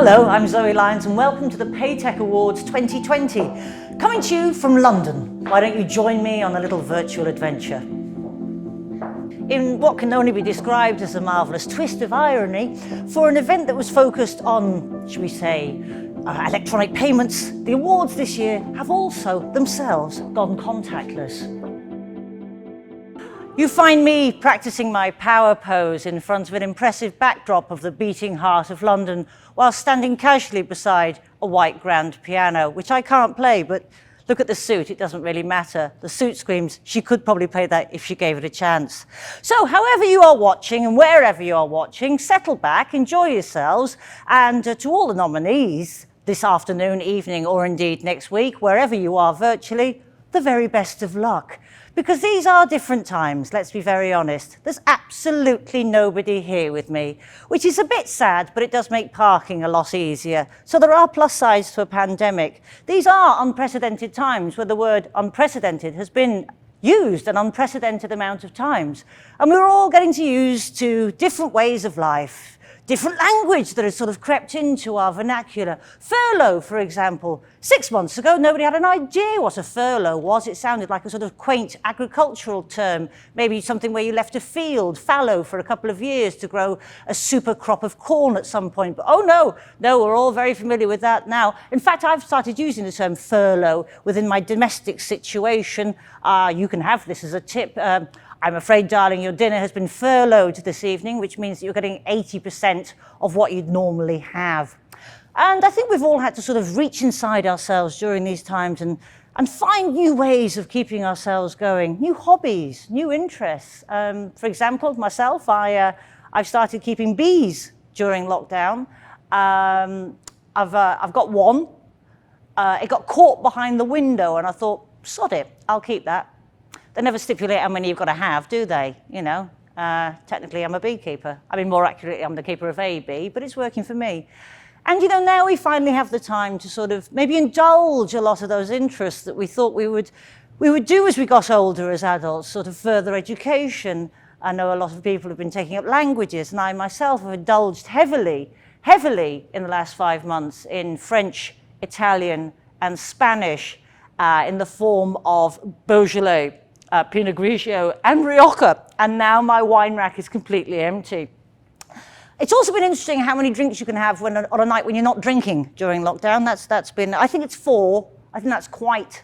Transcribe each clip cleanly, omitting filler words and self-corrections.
Hello, I'm Zoe Lyons and welcome to the PayTech Awards 2020. Coming to you from London. Why don't you join me on a little virtual adventure? In what can only be described as a marvellous twist of irony, for an event that was focused on, shall we say, electronic payments, the awards this year have also themselves gone contactless. You find me practicing my power pose in front of an impressive backdrop of the beating heart of London while standing casually beside a white grand piano, which I can't play, but look at the suit, it doesn't really matter. The suit screams she could probably play that if she gave it a chance. So however you are watching and wherever you are watching, settle back, enjoy yourselves, and to all the nominees this afternoon, evening, or indeed next week, wherever you are virtually, the very best of luck. Because these are different times, let's be very honest. There's absolutely nobody here with me, which is a bit sad, but it does make parking a lot easier. So there are plus sides to a pandemic. These are unprecedented times where the word unprecedented has been used an unprecedented amount of times. And we're all getting to use to different ways of life, different language that has sort of crept into our vernacular. Furlough, for example. 6 months ago, nobody had an idea what a furlough was. It sounded like a sort of quaint agricultural term, maybe something where you left a field fallow for a couple of years to grow a super crop of corn at some point. But oh no, we're all very familiar with that now. In fact, I've started using the term furlough within my domestic situation. You can have this as a tip. I'm afraid, darling, your dinner has been furloughed this evening, which means that you're getting 80% of what you'd normally have. And I think we've all had to sort of reach inside ourselves during these times and find new ways of keeping ourselves going, new hobbies, new interests. For example, myself, I've started keeping bees during lockdown. I've got one. It got caught behind the window and I thought, sod it, I'll keep that. They never stipulate how many you've got to have, do they? You know, technically I'm a beekeeper. I mean, more accurately, I'm the keeper of a bee, but it's working for me. And you know, now we finally have the time to sort of maybe indulge a lot of those interests that we thought we would do as we got older as adults, sort of further education. I know a lot of people have been taking up languages, and I myself have indulged heavily in the last 5 months in French, Italian, and Spanish in the form of Beaujolais, Pinot Grigio and Rioja, and now my wine rack is completely empty. It's also been interesting how many drinks you can have on a night when you're not drinking during lockdown. That's been, I think it's 4. I think that's quite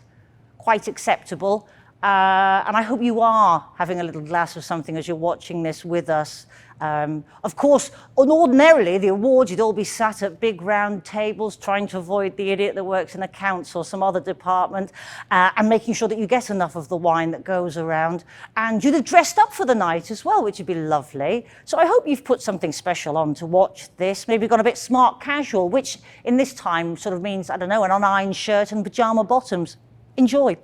acceptable. And I hope you are having a little glass of something as you're watching this with us. Of course, ordinarily, the awards, you'd all be sat at big round tables trying to avoid the idiot that works in accounts or some other department and making sure that you get enough of the wine that goes around. And you'd have dressed up for the night as well, which would be lovely. So I hope you've put something special on to watch this. Maybe gone a bit smart casual, which in this time sort of means, I don't know, an unironed shirt and pajama bottoms. Enjoy.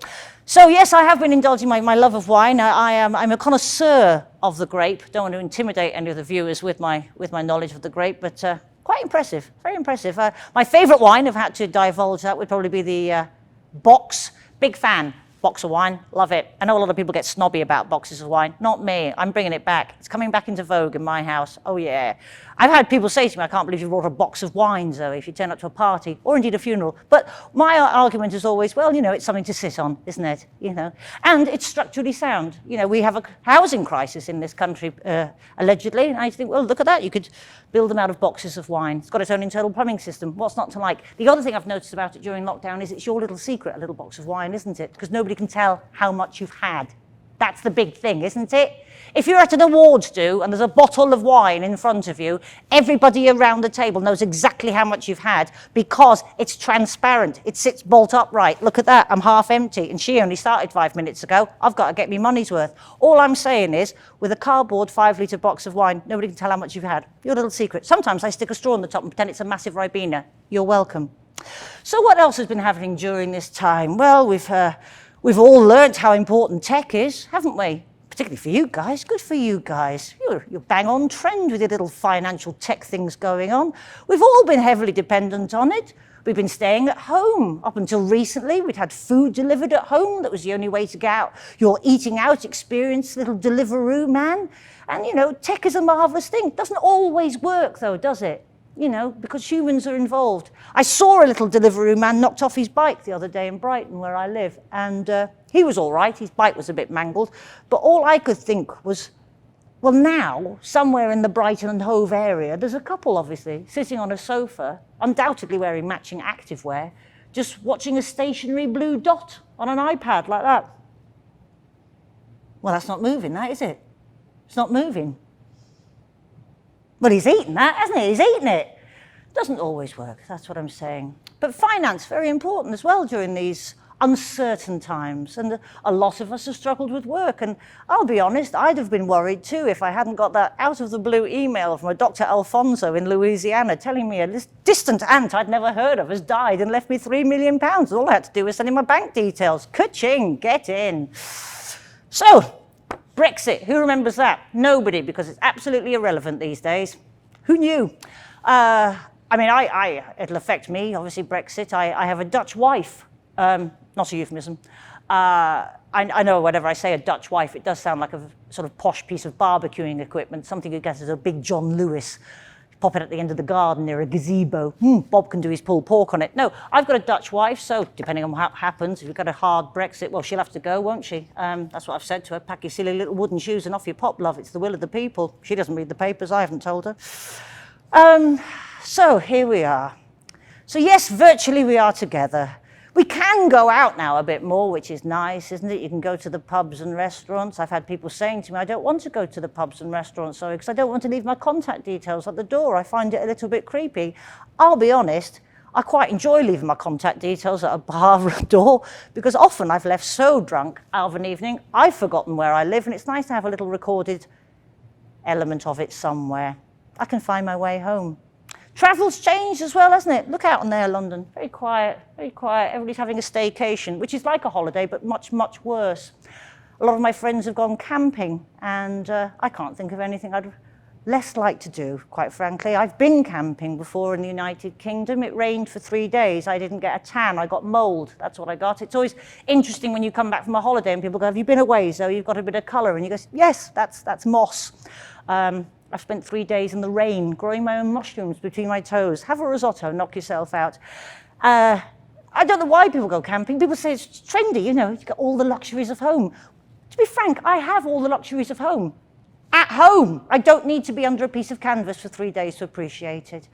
So yes, I have been indulging my love of wine. I'm a connoisseur of the grape. Don't want to intimidate any of the viewers with my knowledge of the grape, but quite impressive, very impressive. My favourite wine, I've had to divulge that, would probably be the Box. Big fan. Box of wine, love it. I know a lot of people get snobby about boxes of wine. Not me. I'm bringing it back. It's coming back into vogue in my house. Oh yeah. I've had people say to me, I can't believe you brought a box of wine, Zoe, if you turn up to a party or indeed a funeral. But my argument is always, well, you know, it's something to sit on, isn't it? You know, and it's structurally sound. You know, we have a housing crisis in this country, allegedly. And I think, well, look at that. You could build them out of boxes of wine. It's got its own internal plumbing system. What's not to like? The other thing I've noticed about it during lockdown is it's your little secret, a little box of wine, isn't it? Because nobody can tell how much you've had. That's the big thing, isn't it? If you're at an awards do and there's a bottle of wine in front of you, everybody around the table knows exactly how much you've had because it's transparent. It sits bolt upright. Look at that, I'm half empty and she only started 5 minutes ago. I've got to get me money's worth. All I'm saying is, with a cardboard 5-litre box of wine, nobody can tell how much you've had. Your little secret. Sometimes I stick a straw on the top and pretend it's a massive Ribena. You're welcome. So what else has been happening during this time? Well, we've all learnt how important tech is, haven't we? Particularly for you guys. Good for you guys. You're bang on trend with your little financial tech things going on. We've all been heavily dependent on it. We've been staying at home. Up until recently, we'd had food delivered at home. That was the only way to get out your eating out experience, little Deliveroo man. And, you know, tech is a marvellous thing. It doesn't always work, though, does it? you know, because humans are involved. I saw a little delivery man knocked off his bike the other day in Brighton, where I live, and he was all right. His bike was a bit mangled, but all I could think was, well, now, somewhere in the Brighton and Hove area, there's a couple, obviously, sitting on a sofa, undoubtedly wearing matching activewear, just watching a stationary blue dot on an iPad like that. Well, that's not moving, that, is it? It's not moving. Well, he's eaten that, hasn't he? He's eaten it. Doesn't always work, that's what I'm saying. But finance, very important as well during these uncertain times. And a lot of us have struggled with work. And I'll be honest, I'd have been worried too if I hadn't got that out of the blue email from a Dr. Alfonso in Louisiana telling me a distant aunt I'd never heard of has died and left me £3 million. All I had to do was send in my bank details. Ka-ching, get in. So, Brexit, who remembers that? Nobody, because it's absolutely irrelevant these days. Who knew? I mean, it'll affect me, obviously, Brexit. I have a Dutch wife, not a euphemism. I know whenever I say a Dutch wife, it does sound like a sort of posh piece of barbecuing equipment, something you get as a big John Lewis. Pop it at the end of the garden near a gazebo. Bob can do his pulled pork on it. No, I've got a Dutch wife, so depending on what happens, if you've got a hard Brexit, well, she'll have to go, won't she? That's what I've said to her. Pack your silly little wooden shoes and off you pop, love. It's the will of the people. She doesn't read the papers. I haven't told her. So here we are. So yes, virtually we are together. We can go out now a bit more, which is nice, isn't it? You can go to the pubs and restaurants. I've had people saying to me, I don't want to go to the pubs and restaurants, sorry, because I don't want to leave my contact details at the door. I find it a little bit creepy. I'll be honest, I quite enjoy leaving my contact details at a bar or a door, because often I've left so drunk out of an evening, I've forgotten where I live, and it's nice to have a little recorded element of it somewhere. I can find my way home. Travel's changed as well, hasn't it? Look out on there, London. Very quiet, very quiet. Everybody's having a staycation, which is like a holiday, but much, much worse. A lot of my friends have gone camping, and I can't think of anything I'd less like to do, quite frankly. I've been camping before in the United Kingdom. It rained for 3 days. I didn't get a tan. I got mold. That's what I got. It's always interesting when you come back from a holiday and people go, have you been away, Zoe? You've got a bit of colour. And you go, yes, that's moss. I've spent 3 days in the rain, growing my own mushrooms between my toes. Have a risotto, knock yourself out. I don't know why people go camping. People say it's trendy, you know, you've got all the luxuries of home. To be frank, I have all the luxuries of home. At home. I don't need to be under a piece of canvas for 3 days to appreciate it.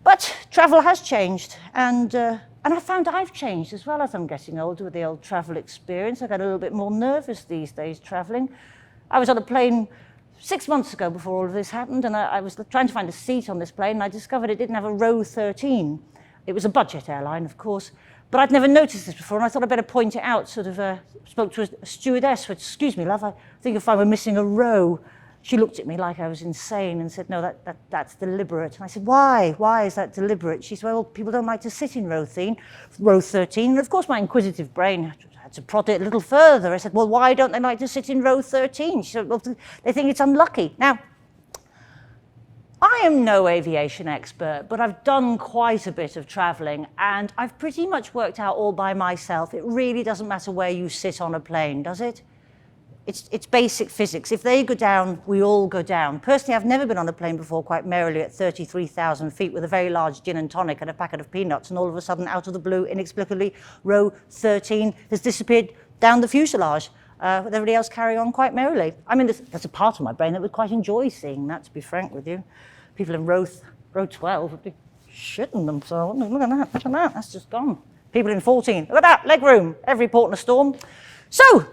But travel has changed, and I found I've changed as well as I'm getting older with the old travel experience. I got a little bit more nervous these days traveling. I was on a plane 6 months ago before all of this happened, and I was trying to find a seat on this plane, and I discovered it didn't have a row 13. It was a budget airline, of course, but I'd never noticed this before, and I thought I'd better point it out. Sort of spoke to a stewardess, which, excuse me, love, I think if I were missing a row. She looked at me like I was insane and said, no, that's deliberate. And I said, why? Why is that deliberate? She said, well, people don't like to sit in row 13. And of course, my inquisitive brain had to prod it a little further. I said, well, why don't they like to sit in row 13? She said, well, they think it's unlucky. Now, I am no aviation expert, but I've done quite a bit of traveling, and I've pretty much worked out all by myself. It really doesn't matter where you sit on a plane, does it? It's basic physics. If they go down, we all go down. Personally, I've never been on a plane before quite merrily at 33,000 feet with a very large gin and tonic and a packet of peanuts, and all of a sudden, out of the blue, inexplicably, row 13 has disappeared down the fuselage, with everybody else carrying on quite merrily. I mean, there's a part of my brain that would quite enjoy seeing that, to be frank with you. People in row 12 would be shitting themselves. Look at that, that's just gone. People in 14, look at that, leg room, every port in a storm. So,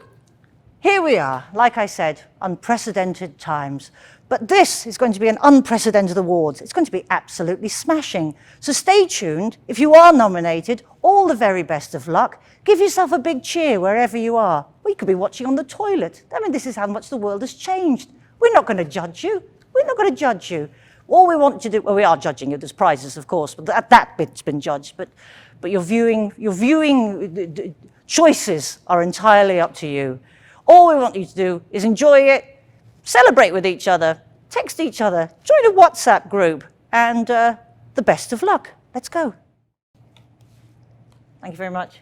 here we are, like I said, unprecedented times. But this is going to be an unprecedented awards. It's going to be absolutely smashing. So stay tuned. If you are nominated, all the very best of luck. Give yourself a big cheer wherever you are. Well, you could be watching on the toilet. I mean, this is how much the world has changed. We're not going to judge you. We're not going to judge you. All we want to do, well, we are judging you. There's prizes, of course, but that bit's been judged. But your viewing choices are entirely up to you. All we want you to do is enjoy it, celebrate with each other, text each other, join a WhatsApp group, and the best of luck. Let's go. Thank you very much.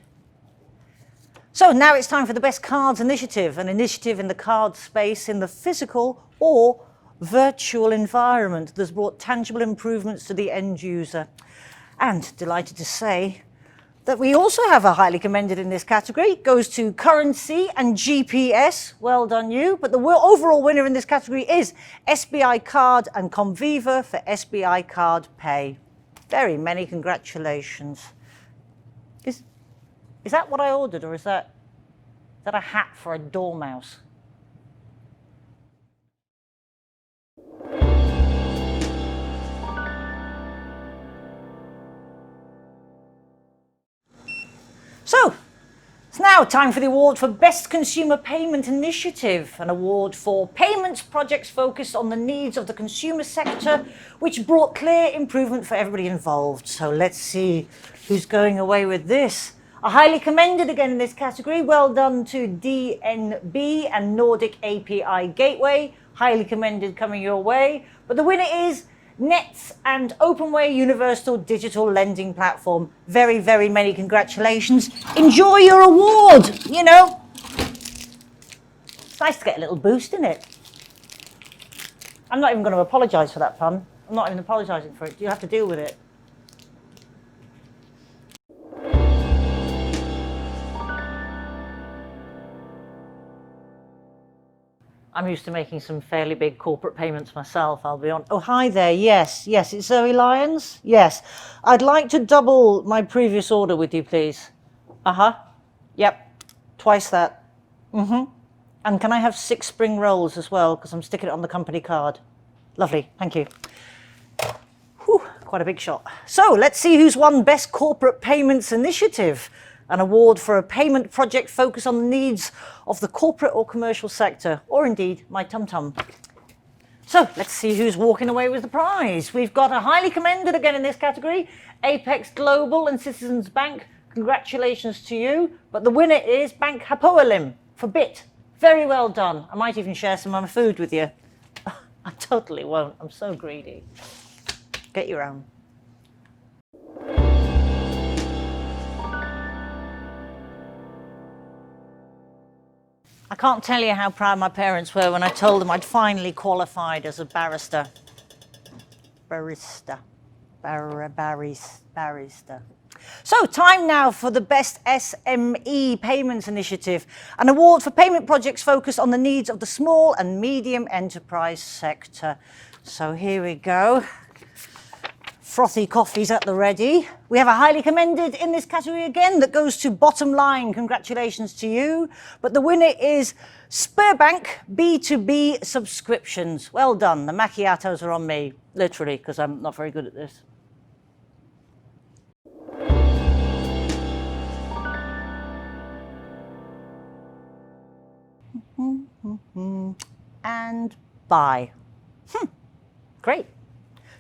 So now it's time for the Best Cards Initiative, an initiative in the card space in the physical or virtual environment that's brought tangible improvements to the end user. And delighted to say that we also have a highly commended in this category. It goes to Currency and GPS. Well done you. But the overall winner in this category is SBI Card and Conviva for SBI Card Pay. Very many congratulations. Is that what I ordered, or is that a hat for a dormouse? So, it's now time for the award for Best Consumer Payment Initiative, an award for payments projects focused on the needs of the consumer sector, which brought clear improvement for everybody involved. So let's see who's going away with this. A highly commended again in this category. Well done to DNB and Nordic API Gateway. Highly commended coming your way. But the winner is Nets and Openway Universal Digital Lending Platform. Very, very many congratulations. Enjoy your award, you know. It's nice to get a little boost in it. I'm not even going to apologise for that pun. I'm not even apologising for it. You have to deal with it. I'm used to making some fairly big corporate payments myself, I'll be honest. Oh, hi there. Yes, it's Zoe Lyons. Yes. I'd like to double my previous order with you, please. Yep. Twice that. And can I have 6 spring rolls as well, because I'm sticking it on the company card. Lovely. Thank you. Whew, quite a big shot. So let's see who's won Best Corporate Payments Initiative, an award for a payment project focused on the needs of the corporate or commercial sector, or indeed my tum-tum. So let's see who's walking away with the prize. We've got a highly commended again in this category, Apex Global and Citizens Bank. Congratulations to you. But the winner is Bank Hapoalim for BIT. Very well done. I might even share some of my food with you. I totally won't. I'm so greedy. Get your own. I can't tell you how proud my parents were when I told them I'd finally qualified as a barrister. Barista. So, time now for the Best SME Payments Initiative, an award for payment projects focused on the needs of the small and medium enterprise sector. So here we go. Frothy coffees at the ready. We have a highly commended in this category again that goes to Bottom Line. Congratulations to you. But the winner is Sberbank B2B subscriptions. Well done. The macchiatos are on me, literally, because I'm not very good at this. And buy. Great.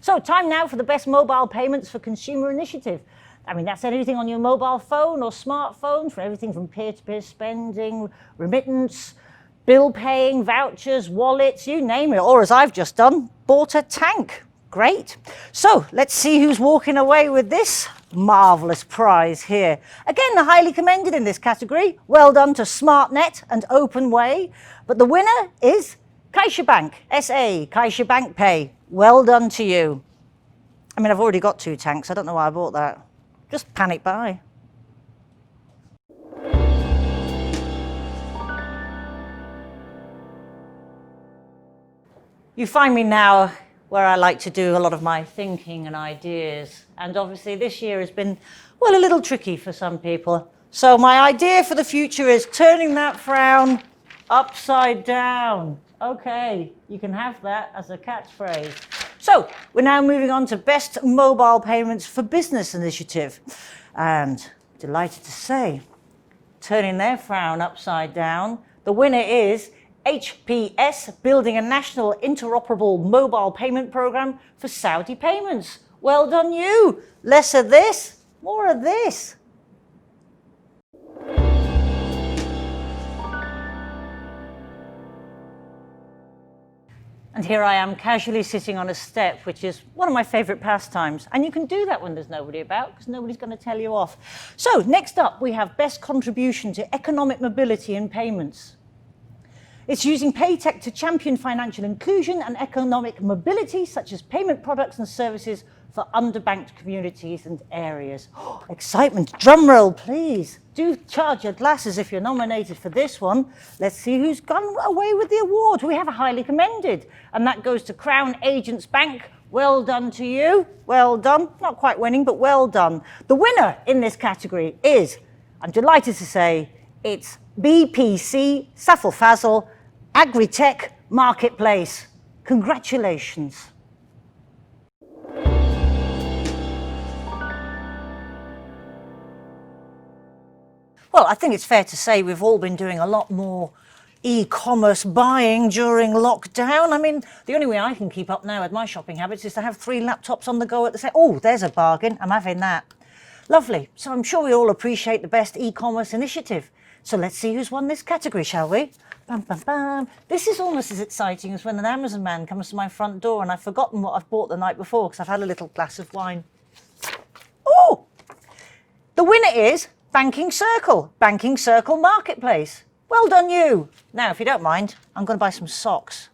So time now for the Best Mobile Payments for Consumer Initiative. I mean, that's anything on your mobile phone or smartphone, for everything from peer-to-peer spending, remittance, bill paying, vouchers, wallets, you name it. Or as I've just done, bought a tank. Great. So let's see who's walking away with this marvellous prize here. Again, highly commended in this category. Well done to SmartNet and Openway. But the winner is CaixaBank SA, CaixaBank Pay. Well done to you. I mean, I've already got 2 tanks. I don't know why I bought that. Just panic buy. You find me now where I like to do a lot of my thinking and ideas. And obviously this year has been, well, a little tricky for some people. So my idea for the future is turning that frown upside down. Okay, you can have that as a catchphrase. So we're now moving on to Best Mobile Payments for Business Initiative. And delighted to say, turning their frown upside down, the winner is HPS, building a national interoperable mobile payment program for Saudi payments. Well done you. Less of this, more of this. And here I am casually sitting on a step, which is one of my favourite pastimes. And you can do that when there's nobody about, because nobody's going to tell you off. So next up, we have Best Contribution to Economic Mobility in Payments. It's using PayTech to champion financial inclusion and economic mobility, such as payment products and services for underbanked communities and areas. Oh, excitement. Drum roll, please. Do charge your glasses if you're nominated for this one. Let's see who's gone away with the award. We have a highly commended, and that goes to Crown Agents Bank. Well done to you. Well done. Not quite winning, but well done. The winner in this category is, I'm delighted to say, it's BPC Safel Fazel Agritech Marketplace. Congratulations. Well, I think it's fair to say we've all been doing a lot more e-commerce buying during lockdown. I mean, the only way I can keep up now with my shopping habits is to have 3 laptops on the go at the same. Oh, there's a bargain. I'm having that. Lovely. So I'm sure we all appreciate the best e-commerce initiative. So let's see who's won this category, shall we? Bam, bam, bam. This is almost as exciting as when an Amazon man comes to my front door and I've forgotten what I've bought the night before because I've had a little glass of wine. Oh! The winner is Banking Circle Marketplace. Well done you. Now, if you don't mind, I'm going to buy some socks.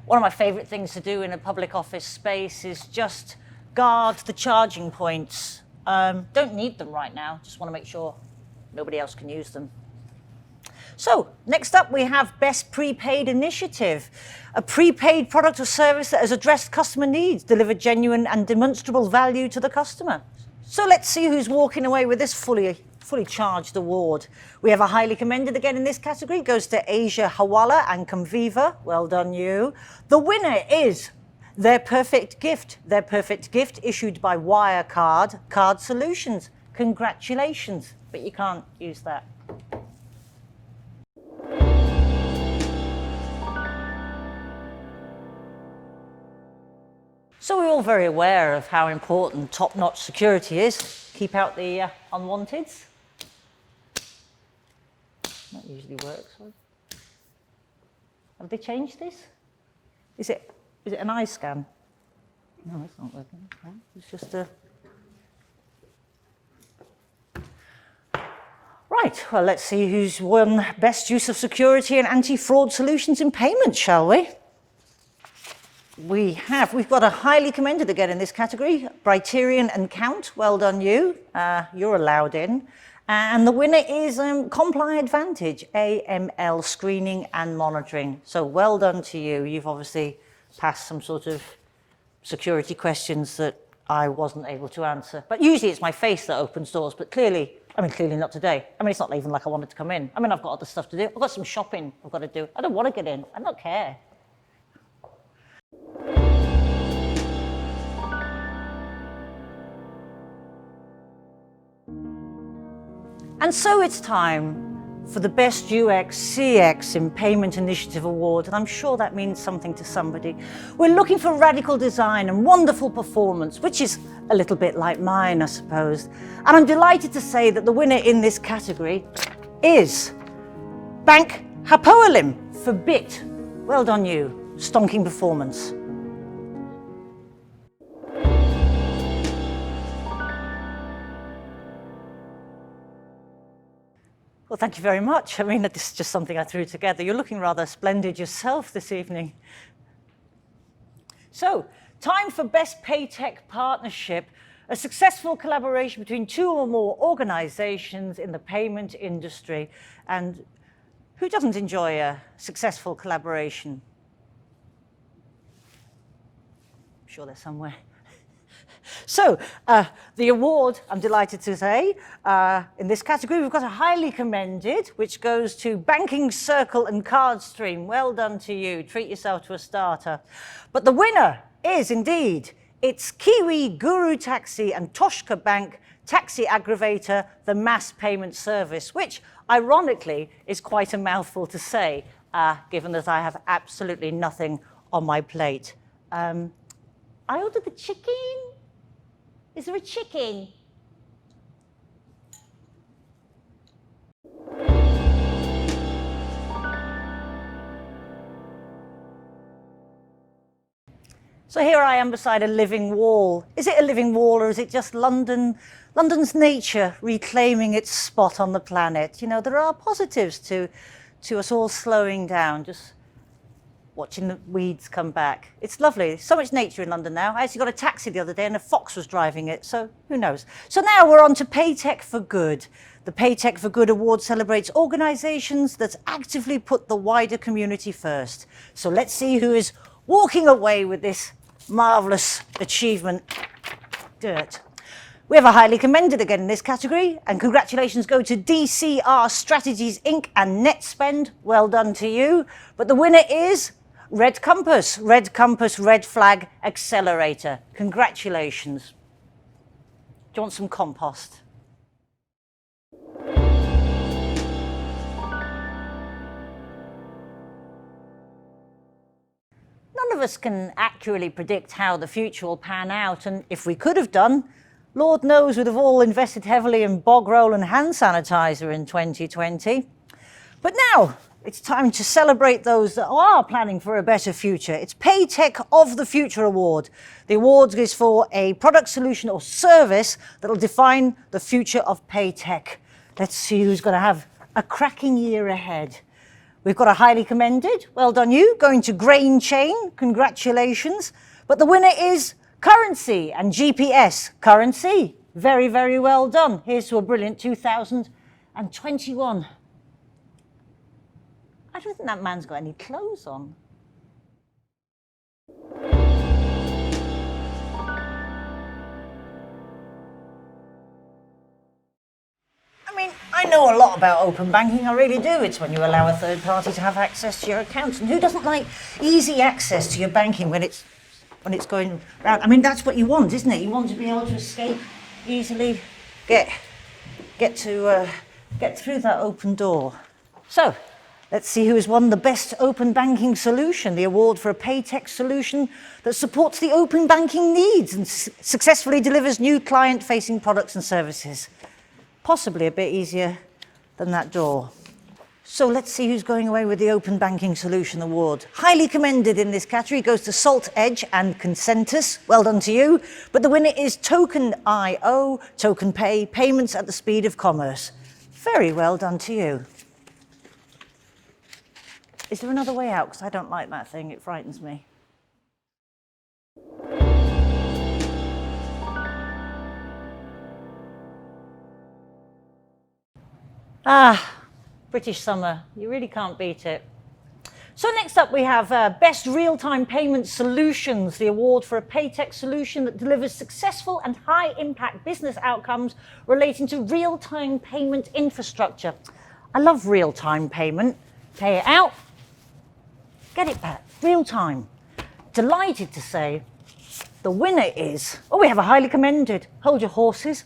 One of my favourite things to do in a public office space is just guard the charging points. Don't need them right now, just want to make sure nobody else can use them. So, next up we have Best Prepaid Initiative, a prepaid product or service that has addressed customer needs, delivered genuine and demonstrable value to the customer. So let's see who's walking away with this fully charged award. We have a highly commended again in this category. It goes to Asia Hawala and Conviva. Well done you. The winner is Their Perfect Gift issued by Wirecard Card Solutions. Congratulations, but you can't use that. So we're all very aware of how important top-notch security is. Keep out the unwanteds. That usually works. Have they changed this? Is it an eye scan? No, it's not working. No, it's just a... Right, well, let's see who's won Best Use of Security and Anti-Fraud Solutions in Payments, shall we? We've got a highly commended again in this category, Brighterion and Count. Well done you. You're allowed in. And the winner is Comply Advantage, AML screening and monitoring. So well done to you. You've obviously passed some sort of security questions that I wasn't able to answer. But usually it's my face that opens doors, but clearly not today. I mean, it's not even like I wanted to come in. I mean, I've got other stuff to do. I've got some shopping I've got to do. I don't want to get in. I don't care. And so it's time for the Best UX CX in Payment Initiative Award, and I'm sure that means something to somebody. We're looking for radical design and wonderful performance, which is a little bit like mine, I suppose. And I'm delighted to say that the winner in this category is Bank Hapoalim for BIT. Well done you, stonking performance. Well, thank you very much. I mean, this is just something I threw together. You're looking rather splendid yourself this evening. So, time for Best PayTech Partnership, a successful collaboration between 2 or more organizations in the payment industry. And who doesn't enjoy a successful collaboration? I'm sure there's somewhere. So, the award, I'm delighted to say, in this category, we've got a highly commended, which goes to Banking Circle and Cardstream. Well done to you. Treat yourself to a starter. But the winner is indeed, it's Kiwi Guru Taxi and Toshka Bank Taxi Aggravator, the mass payment service, which ironically is quite a mouthful to say, given that I have absolutely nothing on my plate. I ordered the chicken. Is there a chicken? So here I am beside a living wall. Is it a living wall or is it just London's nature reclaiming its spot on the planet? You know, there are positives to us all slowing down, just watching the weeds come back. It's lovely. So much nature in London now. I actually got a taxi the other day and a fox was driving it, so who knows. So now we're on to PayTech For Good. The PayTech For Good Award celebrates organisations that actively put the wider community first. So let's see who is walking away with this marvellous achievement. Dirt. We have a highly commended again in this category, and congratulations go to DCR Strategies Inc. and NetSpend. Well done to you. But the winner is Red Compass, Red Flag Accelerator. Congratulations. Do you want some compost? None of us can accurately predict how the future will pan out, and if we could have done, Lord knows we'd have all invested heavily in bog roll and hand sanitizer in 2020. But now it's time to celebrate those that are planning for a better future. It's PayTech Of The Future Award. The award is for a product, solution or service that will define the future of PayTech. Let's see who's going to have a cracking year ahead. We've got a highly commended, well done you, going to Grain Chain, congratulations. But the winner is Currency and GPS. Currency, very, very well done. Here's to a brilliant 2021. I don't think that man's got any clothes on. I mean, I know a lot about open banking, I really do. It's when you allow a third party to have access to your accounts. And who doesn't like easy access to your banking when it's going round? I mean, that's what you want, isn't it? You want to be able to escape easily, get through that open door. So, let's see who has won the best open banking solution, the award for a PayTech solution that supports the open banking needs and successfully delivers new client-facing products and services. Possibly a bit easier than that door. So let's see who's going away with the Open Banking Solution Award. Highly commended in this category goes to Salt Edge and Consentus. Well done to you. But the winner is Token.io, Token Pay, payments at the speed of commerce. Very well done to you. Is there another way out? Because I don't like that thing, it frightens me. British summer, you really can't beat it. So next up we have Best Real-Time Payment Solutions, the award for a PayTech solution that delivers successful and high-impact business outcomes relating to real-time payment infrastructure. I love real-time payment. Pay it out, get it back, real-time. Delighted to say the winner is, we have a highly commended, hold your horses.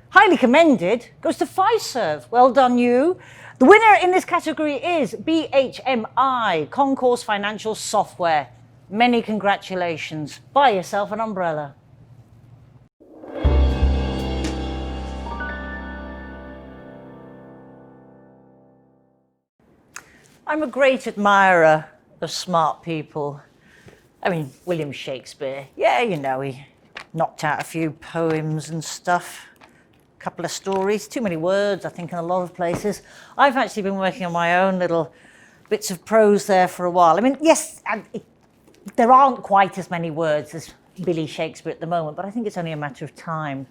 Highly commended goes to Fiserv. Well done you. The winner in this category is BHMI, Concourse Financial Software. Many congratulations. Buy yourself an umbrella. I'm a great admirer of smart people. I mean, William Shakespeare. Yeah, you know, he knocked out a few poems and stuff. Couple of stories, too many words, I think, in a lot of places. I've actually been working on my own little bits of prose there for a while. I mean, yes, there aren't quite as many words as Billy Shakespeare at the moment, but I think it's only a matter of time.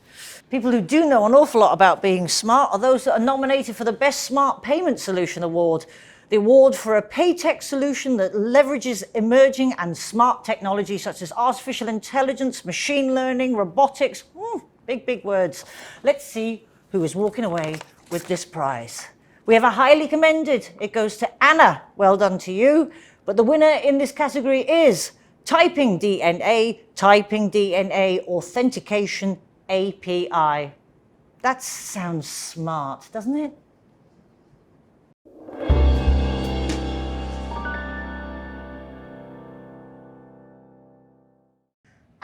People who do know an awful lot about being smart are those that are nominated for the Best Smart Payment Solution Award, the award for a PayTech solution that leverages emerging and smart technology such as artificial intelligence, machine learning, robotics. Big words. Let's see who is walking away with this prize. We have a highly commended. It goes to Anna. Well done to you. But the winner in this category is Typing DNA Authentication API. That sounds smart, doesn't it?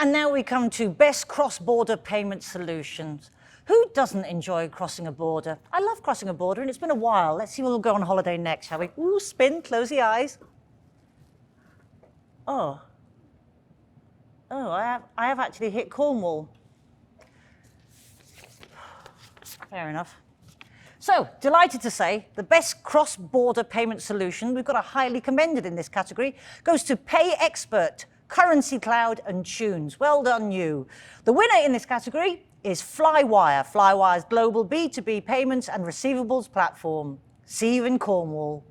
And now we come to Best Cross-Border Payment Solutions. Who doesn't enjoy crossing a border? I love crossing a border, and it's been a while. Let's see where we'll go on holiday next, shall we? Ooh, spin, close the eyes. Oh. Oh, I have actually hit Cornwall. Fair enough. So, delighted to say the best cross-border payment solution, we've got a highly commended in this category, goes to Pay Expert, Currency Cloud and Tunes. Well done, you. The winner in this category is Flywire, Flywire's global B2B payments and receivables platform. See you in Cornwall.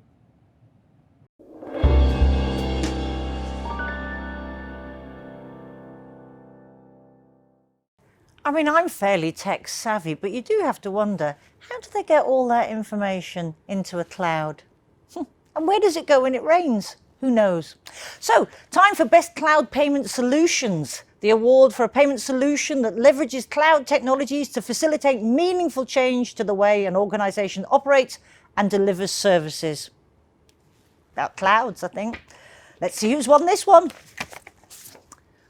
I mean, I'm fairly tech savvy, but you do have to wonder, how do they get all that information into a cloud? And where does it go when it rains? Who knows? So, time for Best Cloud Payment Solutions, the award for a payment solution that leverages cloud technologies to facilitate meaningful change to the way an organization operates and delivers services. About clouds, I think. Let's see who's won this one.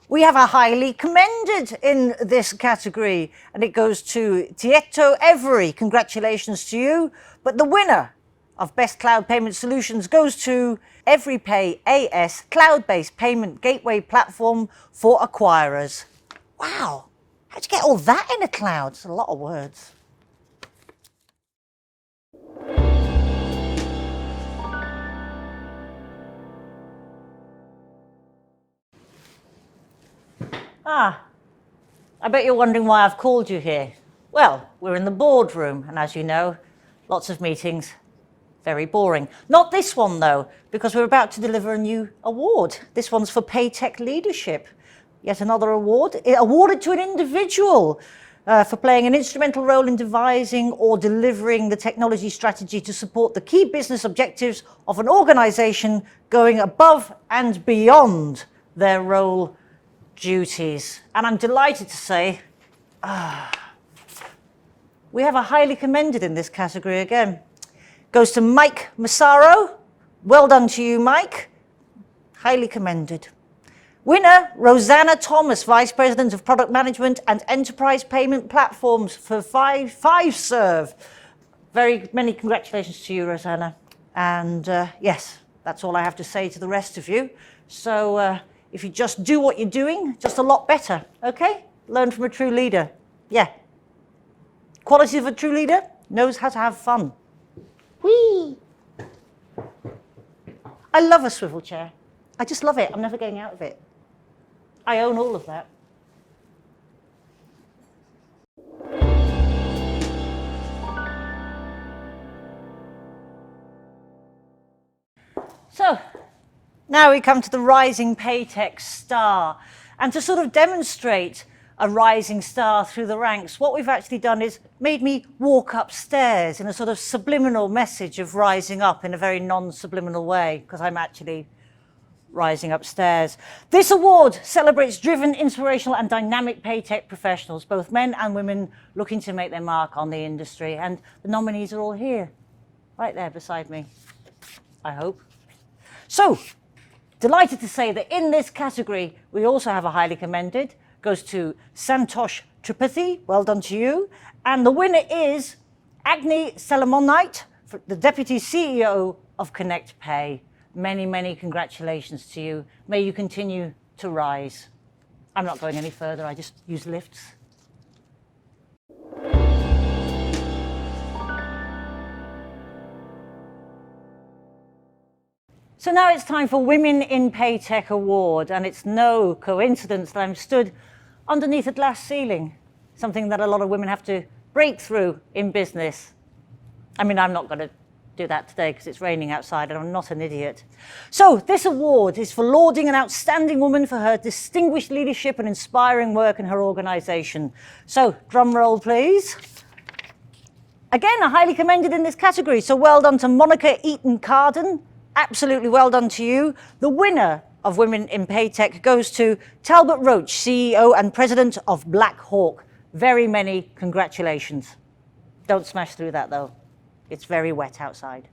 We have a highly commended in this category, and it goes to Tieto Every. Congratulations to you. But the winner of Best Cloud Payment Solutions goes to EveryPay AS, cloud-based payment gateway platform for acquirers. Wow, how'd you get all that in a cloud? It's a lot of words. I bet you're wondering why I've called you here. Well, we're in the boardroom, and as you know, lots of meetings, very boring. Not this one, though, because we're about to deliver a new award. This one's for PayTech Leadership. Yet another award, awarded to an individual for playing an instrumental role in devising or delivering the technology strategy to support the key business objectives of an organization, going above and beyond their role duties. And I'm delighted to say, we have a highly commended in this category again. Goes to Mike Massaro. Well done to you, Mike. Highly commended. Winner, Rosanna Thomas, Vice President of Product Management and Enterprise Payment Platforms for Fiveserve. Very many congratulations to you, Rosanna. And yes, that's all I have to say to the rest of you. So if you just do what you're doing, just a lot better, okay? Learn from a true leader. Yeah. Quality of a true leader knows how to have fun. Whee! I love a swivel chair. I just love it. I'm never getting out of it. I own all of that. So, now we come to the Rising PayTech Star. And to sort of demonstrate a rising star through the ranks, what we've actually done is made me walk upstairs in a sort of subliminal message of rising up in a very non-subliminal way, because I'm actually rising upstairs. This award celebrates driven, inspirational and dynamic PayTech professionals, both men and women looking to make their mark on the industry. And the nominees are all here, right there beside me, I hope. So, delighted to say that in this category, we also have a highly commended, goes to Santosh Tripathi, well done to you. And the winner is Agni Selamonite, the Deputy CEO of Connect Pay. Many, many congratulations to you. May you continue to rise. I'm not going any further, I just use lifts. So now it's time for Women in PayTech Award, and it's no coincidence that I'm stood underneath a glass ceiling, something that a lot of women have to break through in business. I mean, I'm not going to do that today because it's raining outside and I'm not an idiot. So this award is for lauding an outstanding woman for her distinguished leadership and inspiring work in her organization. So drum roll, please. Again, a highly commended in this category. So well done to Monica Eaton-Carden. Absolutely well done to you. The winner of Women in PayTech goes to Talbot Roach, CEO and President of Black Hawk. Very many congratulations. Don't smash through that though. It's very wet outside.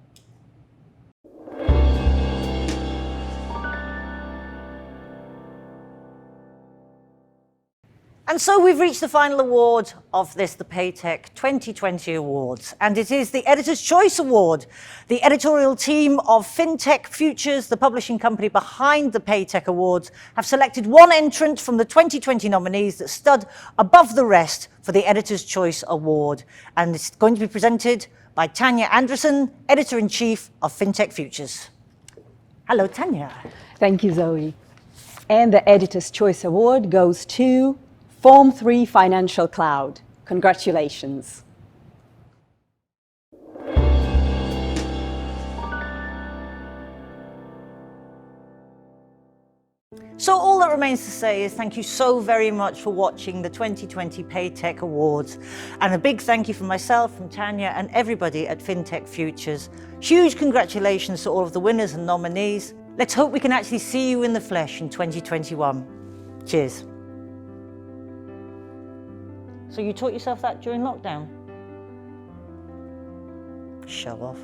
And so we've reached the final award of this, the PayTech 2020 Awards, and it is the Editor's Choice Award. The editorial team of PayTech Futures, the publishing company behind the PayTech Awards, have selected one entrant from the 2020 nominees that stood above the rest for the Editor's Choice Award. And it's going to be presented by Tanya Anderson, Editor-in-Chief of PayTech Futures. Hello, Tanya. Thank you, Zoe. And the Editor's Choice Award goes to Form 3 Financial Cloud. Congratulations. So all that remains to say is thank you so very much for watching the 2020 PayTech Awards. And a big thank you from myself, from Tanya, and everybody at PayTech Futures. Huge congratulations to all of the winners and nominees. Let's hope we can actually see you in the flesh in 2021. Cheers. So you taught yourself that during lockdown? Show off.